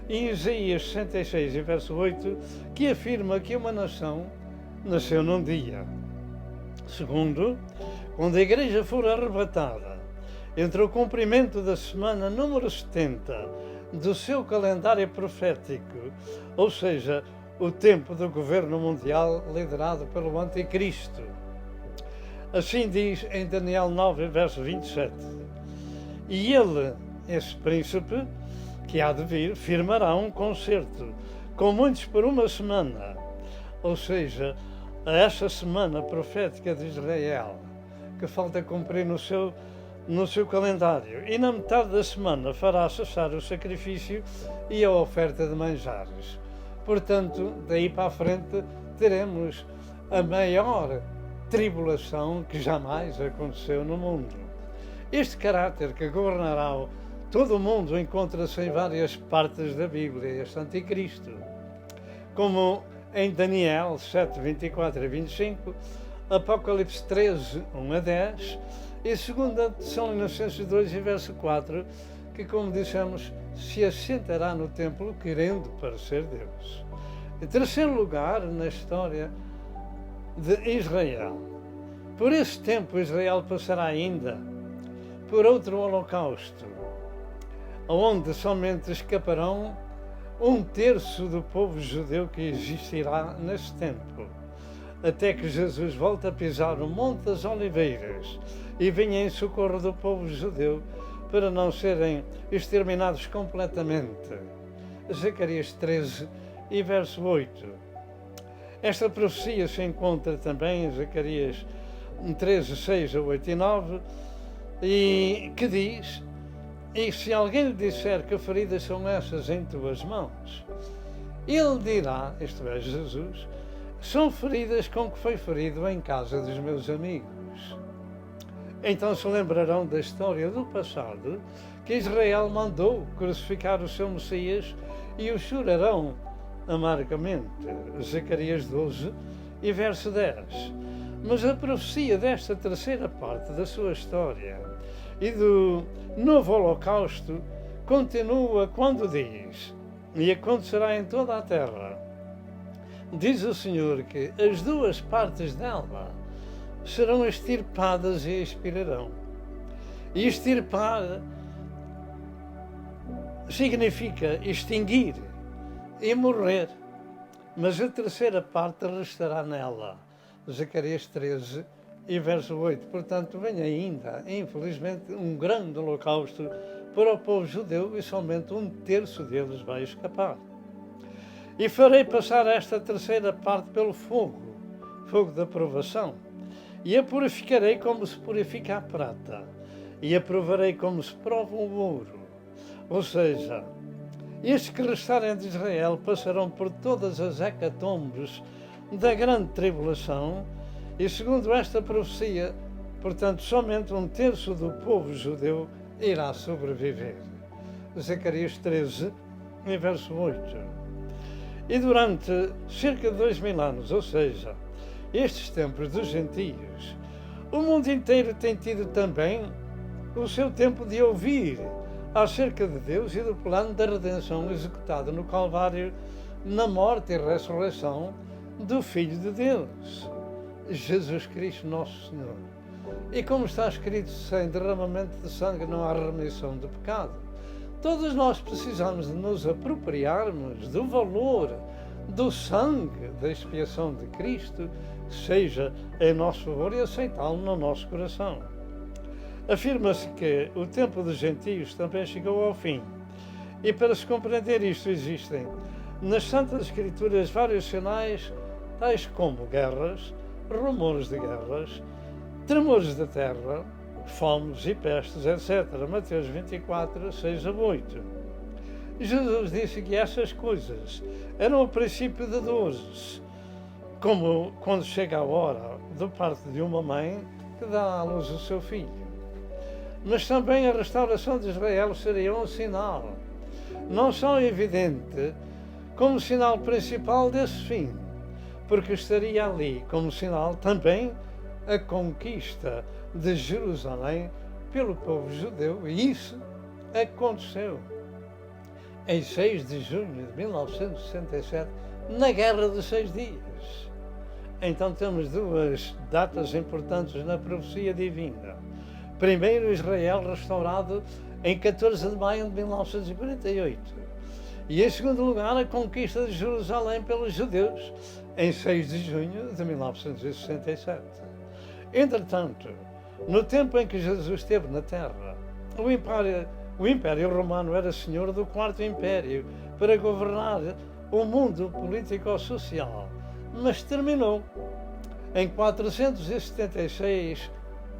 em Isaías 66 e verso 8, que afirma que uma nação nasceu num dia. Segundo, quando a Igreja for arrebatada, entre o cumprimento da semana número 70 do seu calendário profético, ou seja, o tempo do governo mundial liderado pelo Anticristo. Assim diz em Daniel 9, verso 27. E ele, esse príncipe, que há de vir, firmará um concerto com muitos por uma semana, ou seja, a esta semana profética de Israel, que falta cumprir no seu calendário. E na metade da semana fará cessar o sacrifício e a oferta de manjares. Portanto, daí para a frente, teremos a maior tribulação que jamais aconteceu no mundo. Este caráter que governará todo o mundo encontra-se em várias partes da Bíblia, este Anticristo, como em Daniel 7, 24 a 25, Apocalipse 13, 1 a 10 e 2 Tessalonicenses 2 e verso 4, que, como dissemos, se assentará no templo querendo parecer Deus. Em terceiro lugar, na história de Israel, por esse tempo Israel passará ainda por outro holocausto, onde somente escaparão 1/3 do povo judeu que existirá nesse tempo. até que Jesus volta a pisar o Monte das Oliveiras e venha em socorro do povo judeu para não serem exterminados completamente. Zacarias 13 e verso 8. Esta profecia se encontra também em Zacarias 13, 6 a 8 e 9, e que diz: e se alguém lhe disser que feridas são essas em tuas mãos, ele dirá, isto é, Jesus, são feridas com que foi ferido em casa dos meus amigos. Então se lembrarão da história do passado, que Israel mandou crucificar o seu Messias, e o chorarão amargamente. Zacarias 12 e verso 10. Mas a profecia desta terceira parte da sua história e do novo holocausto continua quando diz: e acontecerá em toda a terra, diz o Senhor, que as duas partes dela serão extirpadas e expirarão. E extirpar significa extinguir e morrer, mas a terceira parte restará nela. Zacarias 13 e verso 8. Portanto, vem ainda, infelizmente, um grande holocausto para o povo judeu, e somente um terço deles vai escapar. E farei passar esta terceira parte pelo fogo, fogo da provação, e a purificarei como se purifica a prata, e a provarei como se prova o ouro. Ou seja, estes que restarem de Israel passarão por todas as hecatombes da grande tribulação, e segundo esta profecia, portanto, somente um terço do povo judeu irá sobreviver. Zacarias 13, verso 8. E durante cerca de 2000 anos, ou seja, estes tempos dos gentios, o mundo inteiro tem tido também o seu tempo de ouvir acerca de Deus e do plano da redenção executado no Calvário, na morte e ressurreição do Filho de Deus, Jesus Cristo, nosso Senhor. E como está escrito, sem derramamento de sangue não há remissão de pecado. Todos nós precisamos de nos apropriarmos do valor do sangue da expiação de Cristo, seja em nosso favor, e aceitá-lo no nosso coração. Afirma-se que o tempo dos gentios também chegou ao fim. E para se compreender isto, existem nas Santas Escrituras vários sinais, tais como guerras, rumores de guerras, tremores da terra, fomes e pestes, etc. Mateus 24, 6 a 8. Jesus disse que essas coisas eram o princípio de dores, como quando chega a hora do parto de uma mãe que dá à luz o seu filho. Mas também a restauração de Israel seria um sinal, não só evidente, como sinal principal desse fim, porque estaria ali como sinal também a conquista de Jerusalém pelo povo judeu, e isso aconteceu em 6 de junho de 1967, na Guerra dos 6 Dias. Então temos duas datas importantes na profecia divina. Primeiro, Israel restaurado em 14 de maio de 1948. E, em segundo lugar, a conquista de Jerusalém pelos judeus em 6 de junho de 1967. Entretanto, no tempo em que Jesus esteve na Terra, o Império Romano era senhor do Quarto Império para governar o mundo político-social, mas terminou em 476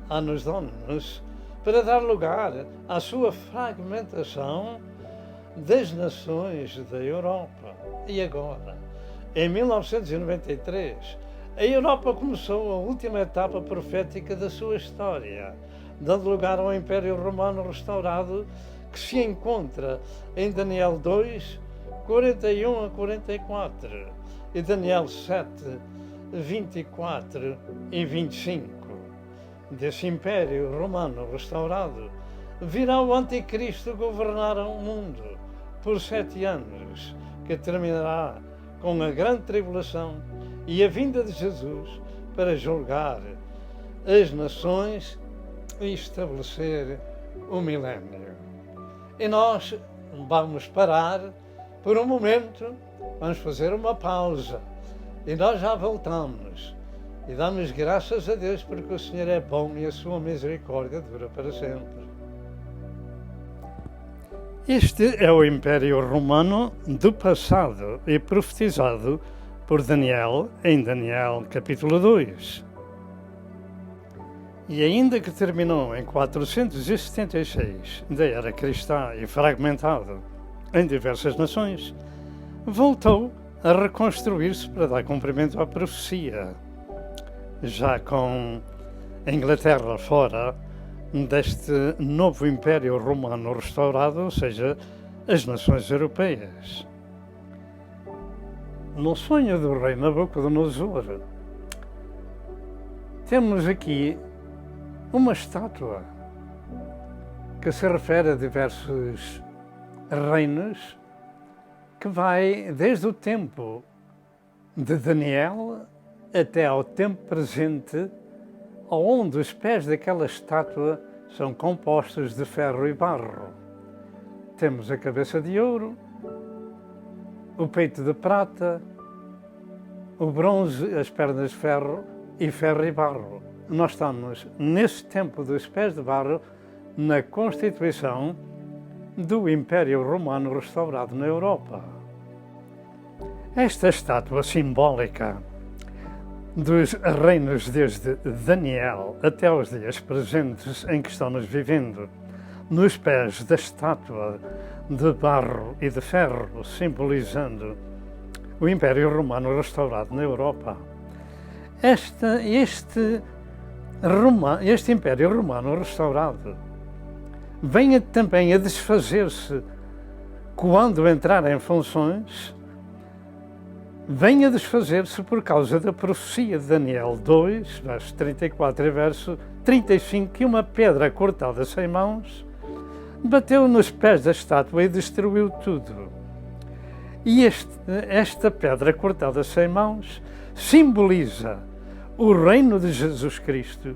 anos Dominus, para dar lugar à sua fragmentação das nações da Europa. E agora, em 1993, a Europa começou a última etapa profética da sua história, dando lugar ao Império Romano restaurado, que se encontra em Daniel 2, 41 a 44 e Daniel 7, 24 e 25. Desse Império Romano restaurado, virá o Anticristo governar o mundo por 7 anos, que terminará com a grande tribulação e a vinda de Jesus para julgar as nações e estabelecer o milénio. E nós vamos parar por um momento, vamos fazer uma pausa e nós já voltamos e damos graças a Deus porque o Senhor é bom e a sua misericórdia dura para sempre. Este é o Império Romano do passado e profetizado por Daniel em Daniel capítulo 2. E ainda que terminou em 476 da era cristã e fragmentado em diversas nações, voltou a reconstruir-se para dar cumprimento à profecia, já com a Inglaterra fora deste novo Império Romano restaurado, ou seja, as nações europeias. No sonho do rei Nabucodonosor, temos aqui uma estátua que se refere a diversos reinos, que vai desde o tempo de Daniel até ao tempo presente, onde os pés daquela estátua são compostos de ferro e barro. Temos a cabeça de ouro, o peito de prata, o bronze, as pernas de ferro e barro. Nós estamos, nesse tempo dos pés de barro, na constituição do Império Romano restaurado na Europa. Esta estátua simbólica dos reinos desde Daniel até aos dias presentes em que estamos vivendo, nos pés da estátua de barro e de ferro, simbolizando o Império Romano restaurado na Europa. Este Império Romano restaurado venha também a desfazer-se quando entrar em funções, venha a desfazer-se por causa da profecia de Daniel 2, verso 34 e verso 35, que uma pedra cortada sem mãos bateu nos pés da estátua e destruiu tudo. E esta pedra cortada sem mãos simboliza o reino de Jesus Cristo,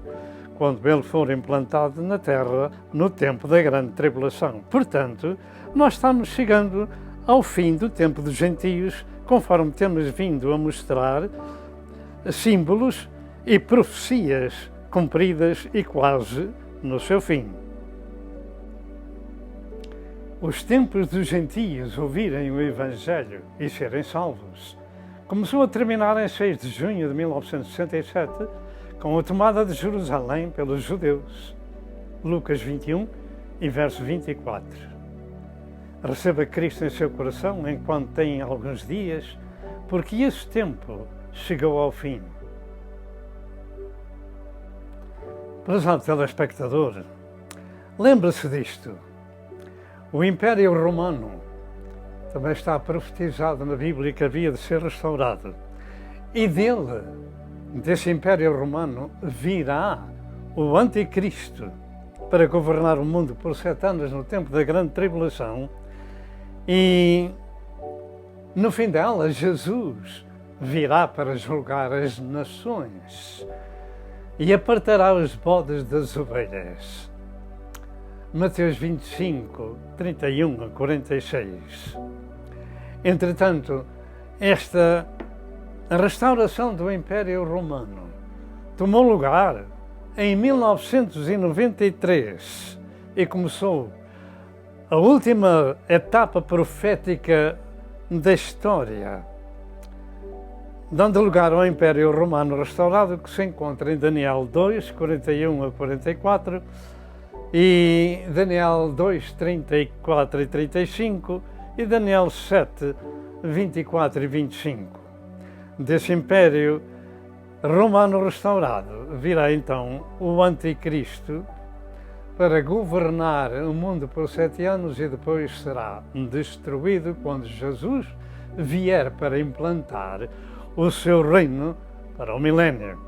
quando ele for implantado na terra no tempo da grande tribulação. Portanto, nós estamos chegando ao fim do tempo dos gentios, conforme temos vindo a mostrar símbolos e profecias cumpridas e quase no seu fim. Os tempos dos gentios ouvirem o Evangelho e serem salvos começou a terminar em 6 de junho de 1967, com a tomada de Jerusalém pelos judeus. Lucas 21 e verso 24. Receba Cristo em seu coração enquanto tem alguns dias, porque esse tempo chegou ao fim. Prezado telespectador, lembre-se disto. O Império Romano também está profetizado na Bíblia que havia de ser restaurado. E desse Império Romano, virá o Anticristo para governar o mundo por 7 anos no tempo da grande tribulação. E no fim dela, Jesus virá para julgar as nações e apartará os bodes das ovelhas. Mateus 25, 31 a 46. Entretanto, esta restauração do Império Romano tomou lugar em 1993 e começou a última etapa profética da história, dando lugar ao Império Romano restaurado, que se encontra em Daniel 2, 41 a 44, e Daniel 2, 34 e 35, e Daniel 7, 24 e 25. Desse Império Romano restaurado virá então o Anticristo para governar o mundo por 7 anos e depois será destruído quando Jesus vier para implantar o seu reino para o milénio.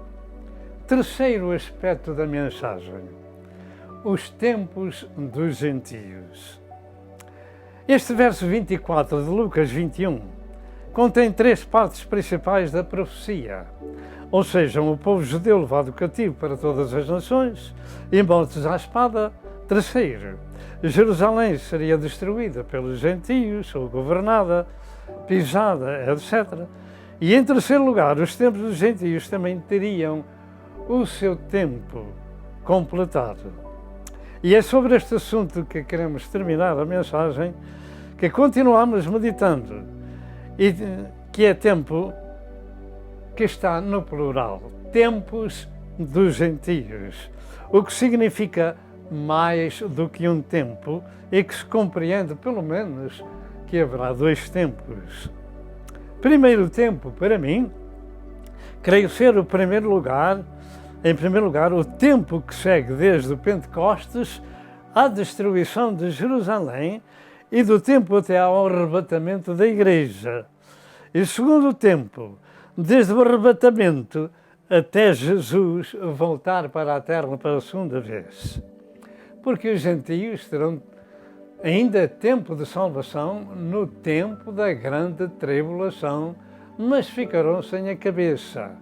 Terceiro aspecto da mensagem: os tempos dos gentios. Este verso 24 de Lucas 21 contém 3 partes principais da profecia, ou seja, o povo judeu levado cativo para todas as nações e mortos à espada. Terceiro, Jerusalém seria destruída pelos gentios ou governada, pisada, etc. E em terceiro lugar, os tempos dos gentios também teriam o seu tempo completado. E é sobre este assunto que queremos terminar a mensagem, que continuamos meditando, e que é tempo que está no plural, tempos dos gentios, o que significa mais do que um tempo e que se compreende pelo menos que haverá dois tempos. Primeiro tempo, para mim, creio ser em primeiro lugar, o tempo que segue desde o Pentecostes à destruição de Jerusalém e do tempo até ao arrebatamento da Igreja. E segundo tempo, desde o arrebatamento até Jesus voltar para a terra pela segunda vez. Porque os gentios terão ainda tempo de salvação no tempo da grande tribulação, mas ficarão sem a cabeça.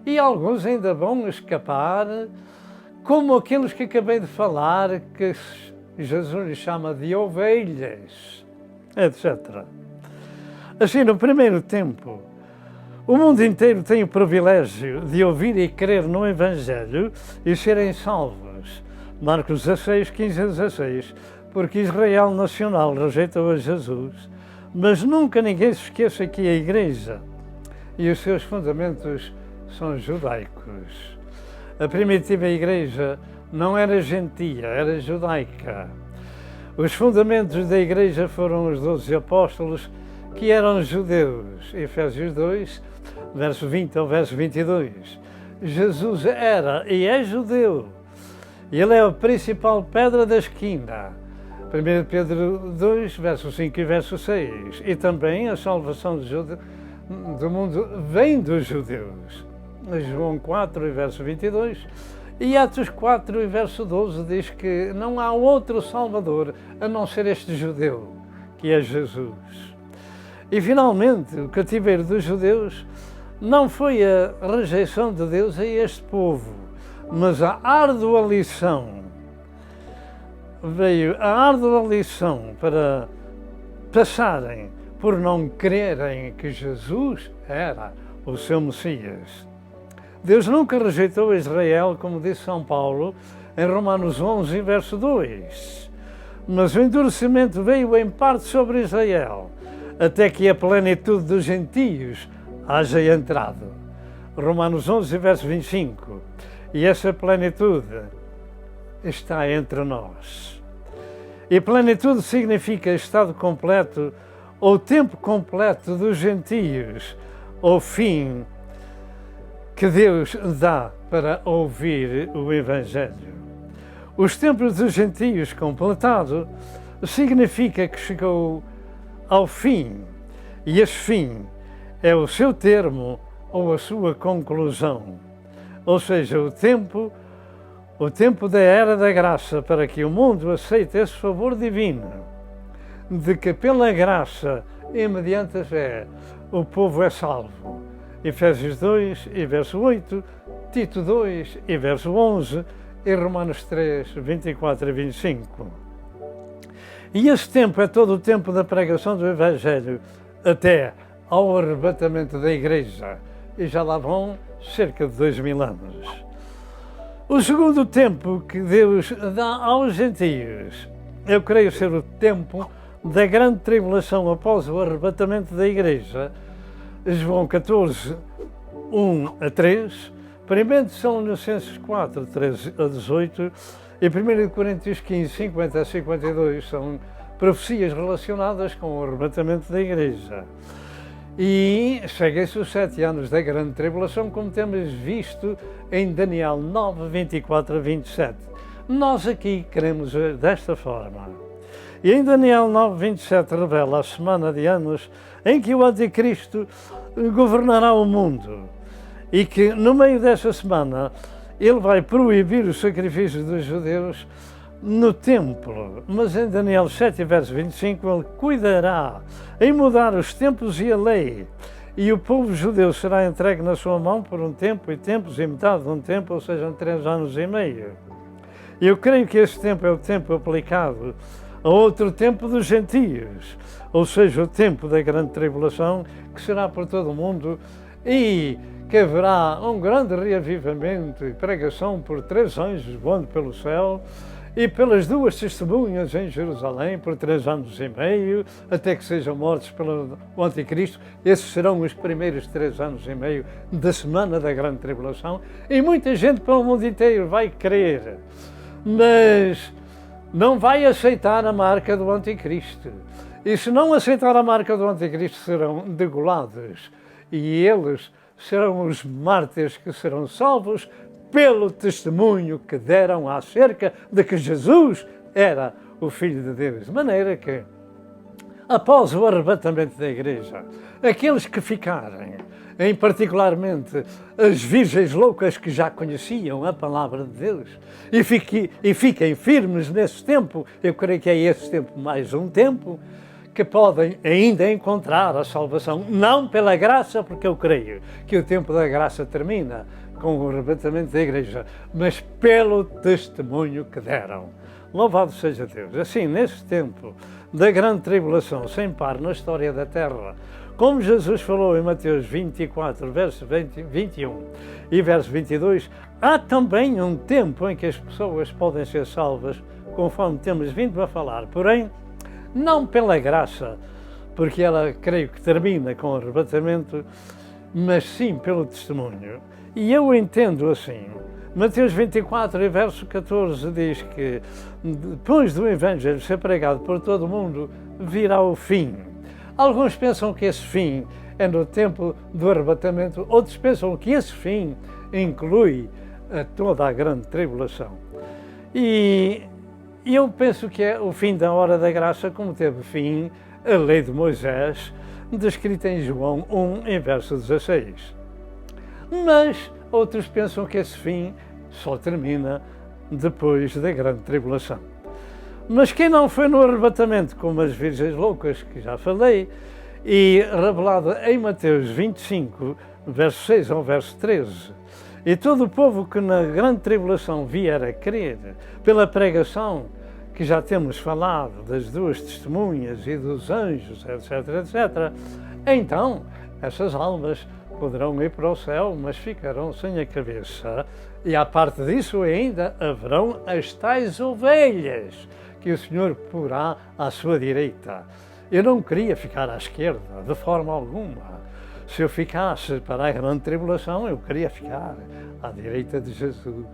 E alguns ainda vão escapar, como aqueles que acabei de falar, que Jesus lhes chama de ovelhas, etc. Assim, no primeiro tempo, o mundo inteiro tem o privilégio de ouvir e crer no Evangelho e serem salvos. Marcos 16, 15 a 16, porque Israel nacional rejeitou a Jesus, mas nunca ninguém se esqueça que a Igreja e os seus fundamentos são judaicos. A primitiva Igreja não era gentia, era judaica. Os fundamentos da Igreja foram os 12 apóstolos, que eram judeus. Efésios 2, verso 20 ao verso 22. Jesus era e é judeu. Ele é a principal pedra da esquina. 1 Pedro 2, verso 5 e verso 6. E também a salvação do mundo vem dos judeus. João 4, verso 22. E Atos 4, verso 12 diz que não há outro Salvador a não ser este judeu, que é Jesus. E finalmente, o cativeiro dos judeus não foi a rejeição de Deus a este povo, mas a árdua lição. Veio a árdua lição para passarem por não crerem que Jesus era o seu Messias. Deus nunca rejeitou Israel, como disse São Paulo, em Romanos 11, verso 2. Mas o endurecimento veio em parte sobre Israel, até que a plenitude dos gentios haja entrado. Romanos 11, verso 25. E essa plenitude está entre nós. E plenitude significa estado completo, ou tempo completo dos gentios, ou fim que Deus dá para ouvir o Evangelho. Os tempos dos gentios completado significa que chegou ao fim, e esse fim é o seu termo ou a sua conclusão, ou seja, o tempo da era da graça, para que o mundo aceite esse favor divino, de que pela graça e mediante a fé o povo é salvo. Efésios 2 e verso 8, Tito 2 e verso 11 e Romanos 3, 24 e 25. E esse tempo é todo o tempo da pregação do Evangelho até ao arrebatamento da Igreja, e já lá vão cerca de 2000 anos. O segundo tempo que Deus dá aos gentios, eu creio ser o tempo da grande tribulação após o arrebatamento da Igreja. João 14, 1 a 3, 1 Tessalonicenses 4, 13 a 18 e 1 Coríntios 15, 50 a 52 são profecias relacionadas com o arrebatamento da Igreja. E seguem-se os 7 anos da grande tribulação, como temos visto em Daniel 9, 24 a 27. Nós aqui queremos ver desta forma. E em Daniel 9, 27 revela a semana de anos em que o Anticristo governará o mundo e que no meio dessa semana ele vai proibir os sacrifícios dos judeus no templo, mas em Daniel 7, verso 25, ele cuidará em mudar os tempos e a lei, e o povo judeu será entregue na sua mão por um tempo e tempos e metade de um tempo, ou seja, 3 anos e meio. Eu creio que esse tempo é o tempo aplicado a outro tempo dos gentios, ou seja, o tempo da grande tribulação, que será por todo o mundo, e que haverá um grande reavivamento e pregação por 3 anjos voando pelo céu, e pelas 2 testemunhas em Jerusalém por 3 anos e meio, até que sejam mortos pelo Anticristo. Esses serão os primeiros 3 anos e meio da semana da grande tribulação, e muita gente pelo mundo inteiro vai crer, mas não vai aceitar a marca do Anticristo. E se não aceitar a marca do Anticristo, serão degolados, e eles serão os mártires que serão salvos pelo testemunho que deram acerca de que Jesus era o Filho de Deus. De maneira que, após o arrebatamento da Igreja, aqueles que ficarem, em particularmente as virgens loucas que já conheciam a palavra de Deus, e fiquem firmes nesse tempo, eu creio que é esse tempo mais um tempo, que podem ainda encontrar a salvação, não pela graça, porque eu creio que o tempo da graça termina com o arrebatamento da Igreja, mas pelo testemunho que deram. Louvado seja Deus. Assim, nesse tempo da grande tribulação, sem par na história da Terra, como Jesus falou em Mateus 24, verso 21 e verso 22, há também um tempo em que as pessoas podem ser salvas, conforme temos vindo a falar, porém, não pela graça, porque ela creio que termina com o arrebatamento, mas sim pelo testemunho. E eu entendo assim. Mateus 24, verso 14, diz que depois do Evangelho ser pregado por todo o mundo, virá o fim. Alguns pensam que esse fim é no tempo do arrebatamento, outros pensam que esse fim inclui toda a grande tribulação. E eu penso que é o fim da hora da graça, como teve fim a lei de Moisés, descrita em João 1, em verso 16. Mas outros pensam que esse fim só termina depois da grande tribulação. Mas quem não foi no arrebatamento, como as virgens loucas, que já falei, e revelada em Mateus 25, verso 6 ao verso 13, e todo o povo que na grande tribulação vier a crer, pela pregação que já temos falado, das 2 testemunhas e dos anjos, etc., etc., então essas almas poderão ir para o céu, mas ficarão sem a cabeça. E à parte disso ainda haverão as tais ovelhas que o Senhor porá à sua direita. Eu não queria ficar à esquerda, de forma alguma. Se eu ficasse para a grande tribulação, eu queria ficar à direita de Jesus.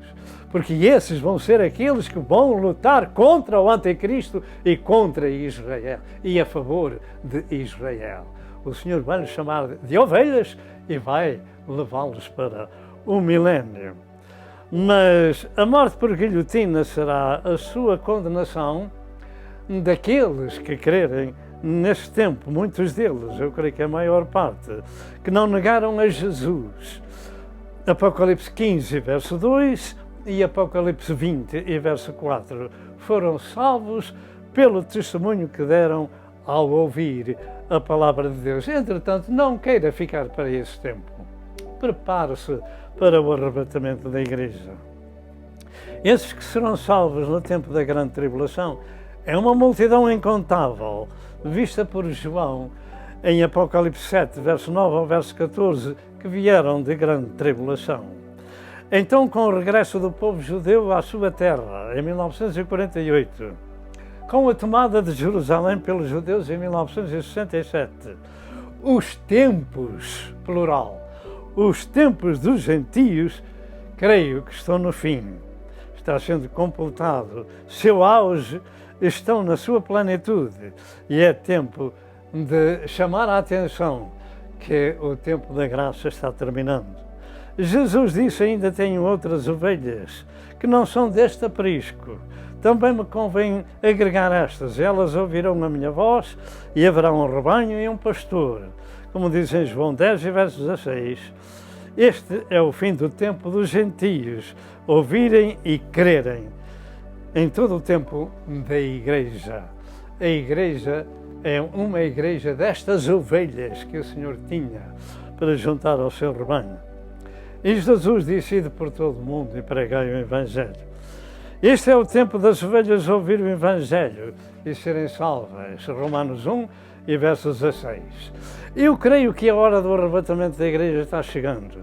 Porque esses vão ser aqueles que vão lutar contra o Anticristo e contra Israel, e a favor de Israel. O Senhor vai nos chamar de ovelhas e vai levá-los para o milénio. Mas a morte por guilhotina será a sua condenação daqueles que crerem neste tempo, muitos deles, eu creio que a maior parte, que não negaram a Jesus. Apocalipse 15, verso 2 e Apocalipse 20 e verso 4 foram salvos pelo testemunho que deram ao ouvir a palavra de Deus. Entretanto, não queira ficar para esse tempo. Prepare-se para o arrebatamento da Igreja. Esses que serão salvos no tempo da grande tribulação é uma multidão incontável, vista por João em Apocalipse 7, verso 9 ao verso 14, que vieram de grande tribulação. Então, com o regresso do povo judeu à sua terra, em 1948, com a tomada de Jerusalém pelos judeus em 1967, os tempos, plural, os tempos dos gentios, creio que estão no fim. Está sendo completado. Seu auge estão na sua plenitude e é tempo de chamar a atenção que o tempo da graça está terminando. Jesus disse: ainda tenho outras ovelhas que não são deste aprisco. Também me convém agregar estas, elas ouvirão a minha voz e haverá um rebanho e um pastor. Como diz em João 10, verso 16, este é o fim do tempo dos gentios, ouvirem e crerem. Em todo o tempo da Igreja. A Igreja é uma igreja destas ovelhas que o Senhor tinha para juntar ao seu rebanho. E Jesus disse: ide por todo o mundo e pregai o Evangelho. Este é o tempo das ovelhas ouvir o Evangelho e serem salvas. Romanos 1 e versos 16. Eu creio que a hora do arrebatamento da igreja está chegando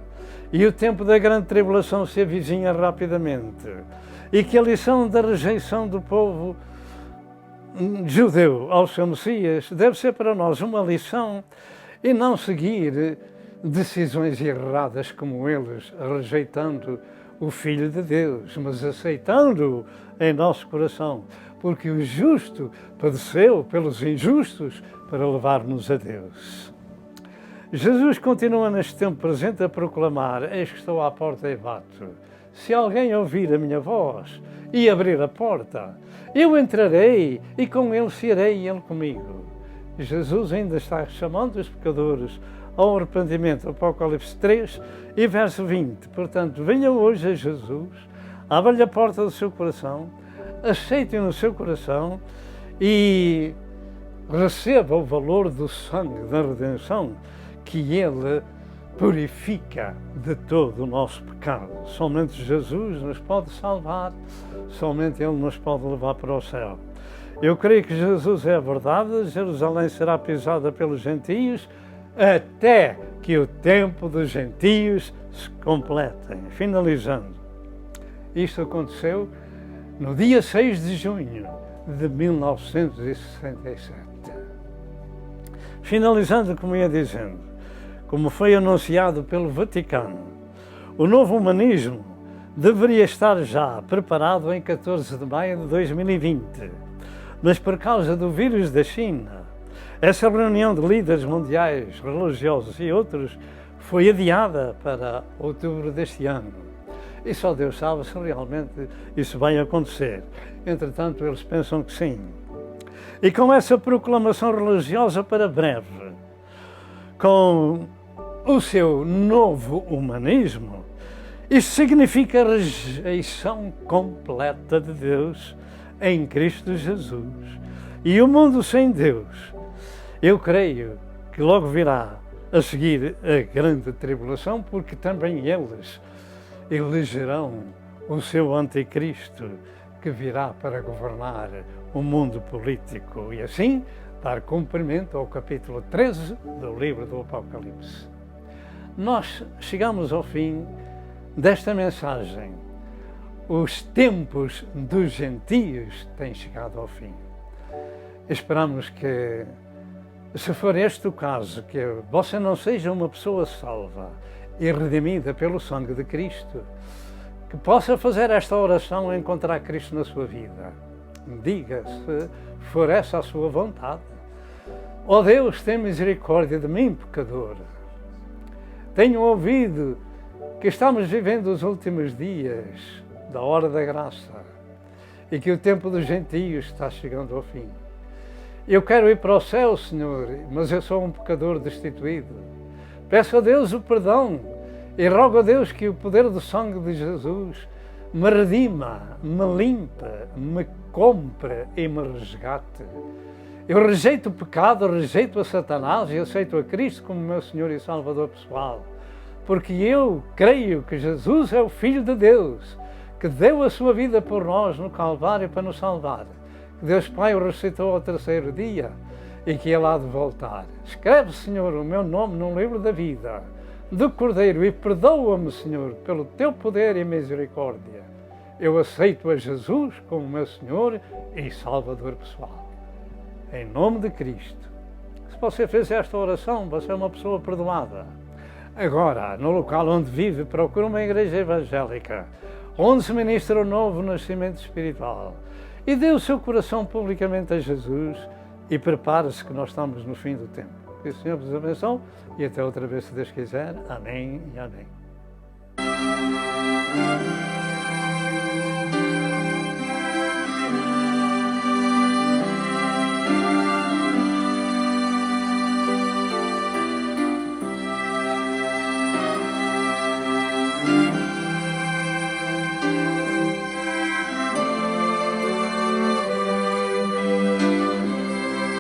e o tempo da grande tribulação se avizinha rapidamente e que a lição da rejeição do povo judeu ao seu Messias deve ser para nós uma lição e não seguir decisões erradas como eles, rejeitando o Filho de Deus, mas aceitando-o em nosso coração, porque o justo padeceu pelos injustos para levar-nos a Deus. Jesus continua neste tempo presente a proclamar: eis que estou à porta e bato. Se alguém ouvir a minha voz e abrir a porta, eu entrarei e com ele cearei e ele comigo. Jesus ainda está chamando os pecadores ao arrependimento, Apocalipse 3 e verso 20. Portanto, venham hoje a Jesus, abra-lhe a porta do seu coração, aceitem no seu coração e receba o valor do sangue da redenção, que ele purifica de todo o nosso pecado. Somente Jesus nos pode salvar, somente ele nos pode levar para o céu. Eu creio que Jesus é a verdade, Jerusalém será pisada pelos gentios, até que o tempo dos gentios se completem. Finalizando, isto aconteceu no dia 6 de junho de 1967. Finalizando, como ia dizendo, como foi anunciado pelo Vaticano, o novo humanismo deveria estar já preparado em 14 de maio de 2020, mas por causa do vírus da China, essa reunião de líderes mundiais, religiosos e outros foi adiada para outubro deste ano. E só Deus sabe se realmente isso vai acontecer. Entretanto, eles pensam que sim. E com essa proclamação religiosa para breve, com o seu novo humanismo, isso significa a rejeição completa de Deus em Cristo Jesus. E o mundo sem Deus, eu creio que logo virá a seguir a grande tribulação, porque também eles elegerão o seu anticristo, que virá para governar o mundo político e assim dar cumprimento ao capítulo 13 do livro do Apocalipse. Nós chegamos ao fim desta mensagem. Os tempos dos gentios têm chegado ao fim. Esperamos que, se for este o caso, que você não seja uma pessoa salva e redimida pelo sangue de Cristo, que possa fazer esta oração e encontrar Cristo na sua vida. Diga, se for essa a sua vontade: ó Deus, tem misericórdia de mim, pecador. Tenho ouvido que estamos vivendo os últimos dias da hora da graça e que o tempo dos gentios está chegando ao fim. Eu quero ir para o céu, Senhor, mas eu sou um pecador destituído. Peço a Deus o perdão e rogo a Deus que o poder do sangue de Jesus me redima, me limpe, me compre e me resgate. Eu rejeito o pecado, rejeito a Satanás e aceito a Cristo como meu Senhor e Salvador pessoal, porque eu creio que Jesus é o Filho de Deus, que deu a sua vida por nós no Calvário para nos salvar, que Deus Pai o ressuscitou ao terceiro dia e que Ele há de voltar. Escreve, Senhor, o meu nome num livro da vida do Cordeiro e perdoa-me, Senhor, pelo Teu poder e misericórdia. Eu aceito a Jesus como meu Senhor e Salvador pessoal. Em nome de Cristo. Se você fez esta oração, você é uma pessoa perdoada. Agora, no local onde vive, procure uma igreja evangélica, onde se ministra o novo nascimento espiritual, e dê o seu coração publicamente a Jesus e prepare-se que nós estamos no fim do tempo. Que o Senhor vos abençoe e até outra vez, se Deus quiser. Amém e amém.